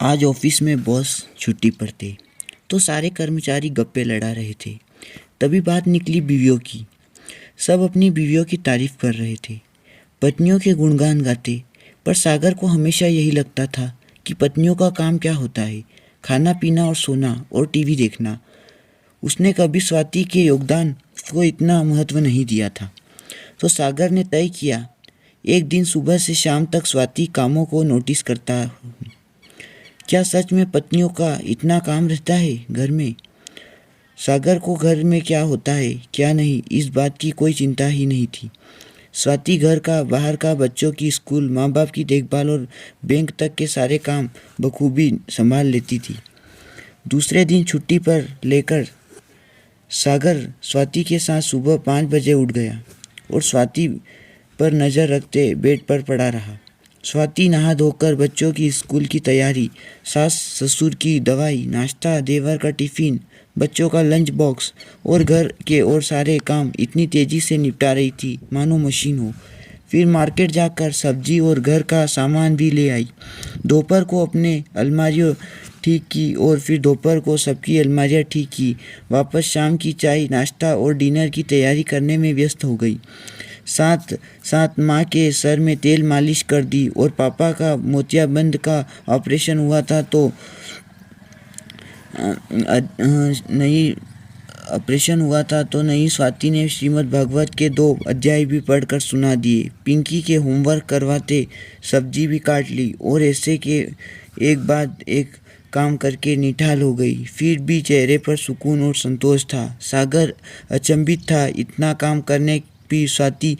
आज ऑफिस में बॉस छुट्टी पर थे तो सारे कर्मचारी गप्पे लड़ा रहे थे। तभी बात निकली बीवियों की। सब अपनी बीवियों की तारीफ कर रहे थे, पत्नियों के गुणगान गाते। पर सागर को हमेशा यही लगता था कि पत्नियों का काम क्या होता है, खाना पीना और सोना और टीवी देखना। उसने कभी स्वाति के योगदान को इतना महत्व नहीं दिया था। तो सागर ने तय किया, एक दिन सुबह से शाम तक स्वाति कामों को नोटिस करता हूँ। क्या सच में पत्नियों का इतना काम रहता है घर में? सागर को घर में क्या होता है क्या नहीं, इस बात की कोई चिंता ही नहीं थी। स्वाति घर का, बाहर का, बच्चों की स्कूल, माँ बाप की देखभाल और बैंक तक के सारे काम बखूबी संभाल लेती थी। दूसरे दिन छुट्टी पर लेकर सागर स्वाति के साथ सुबह 5 बजे उठ गया और स्वाति पर नज़र रखते बेड पर पड़ा रहा। स्वाति नहा धोकर बच्चों की स्कूल की तैयारी, सास ससुर की दवाई, नाश्ता, देवर का टिफ़िन, बच्चों का लंच बॉक्स और घर के और सारे काम इतनी तेज़ी से निपटा रही थी मानो मशीन हो। फिर मार्केट जाकर सब्जी और घर का सामान भी ले आई। दोपहर को अपने अलमारियों ठीक की और फिर दोपहर को सबकी अलमारियाँ ठीक की। वापस शाम की चाय, नाश्ता और डिनर की तैयारी करने में व्यस्त हो गई। साथ साथ माँ के सर में तेल मालिश कर दी और पापा का मोतियाबिंद का ऑपरेशन हुआ था तो नई स्वाति ने श्रीमद् भागवत के 2 अध्याय भी पढ़कर सुना दिए। पिंकी के होमवर्क करवाते सब्जी भी काट ली और ऐसे के एक बाद एक काम करके निठाल हो गई। फिर भी चेहरे पर सुकून और संतोष था। सागर अचंभित था, इतना काम करने भी स्वाति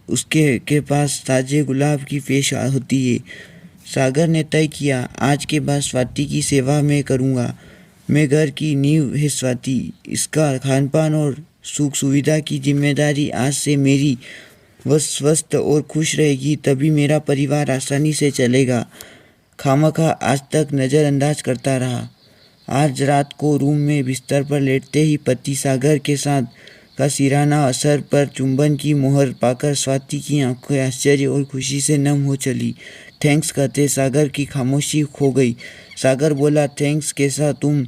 उसके के पास ताजे गुलाब की पेश होती है। सागर ने तय किया, आज के बाद स्वाति की सेवा मैं करूँगा। मैं घर की नींव है स्वाति, इसका खान पान और सुख सुविधा की जिम्मेदारी आज से मेरी। वह स्वस्थ और खुश रहेगी तभी मेरा परिवार आसानी से चलेगा। खामखा आज तक नज़रअंदाज करता रहा। आज रात को रूम में बिस्तर पर लेटते ही पति सागर के साथ का सिराना असर पर चुंबन की मोहर पाकर स्वाति की आंखें आश्चर्य और खुशी से नम हो चली। थैंक्स कहते सागर की खामोशी खो गई। सागर बोला, थैंक्स कैसा तुम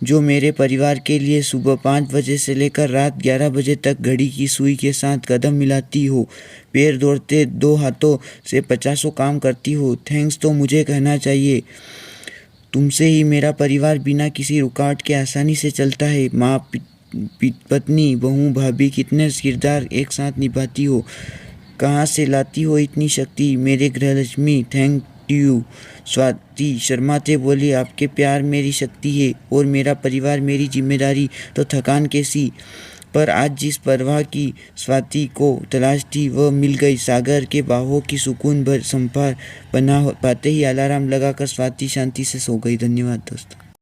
जो मेरे परिवार के लिए सुबह 5 बजे से लेकर रात 11 बजे तक घड़ी की सुई के साथ कदम मिलाती हो, पैर दौड़ते 2 हाथों से 50 काम करती हो। थैंक्स तो मुझे कहना चाहिए, तुमसे ही मेरा परिवार बिना किसी रुकावट के आसानी से चलता है। माँ, पत्नी, बहू, भाभी कितने किरदार एक साथ निभाती हो, कहाँ से लाती हो इतनी शक्ति मेरे गृहलक्ष्मी। Thank you. स्वाति शर्माते बोली, आपके प्यार मेरी शक्ति है और मेरा परिवार मेरी जिम्मेदारी, तो थकान कैसी। पर आज जिस परवाह की स्वाति को तलाश थी वह मिल गई। सागर के बाहों की सुकून भर संभार बना पाते ही अलार्म लगाकर स्वाति शांति से सो गई। धन्यवाद दोस्तों।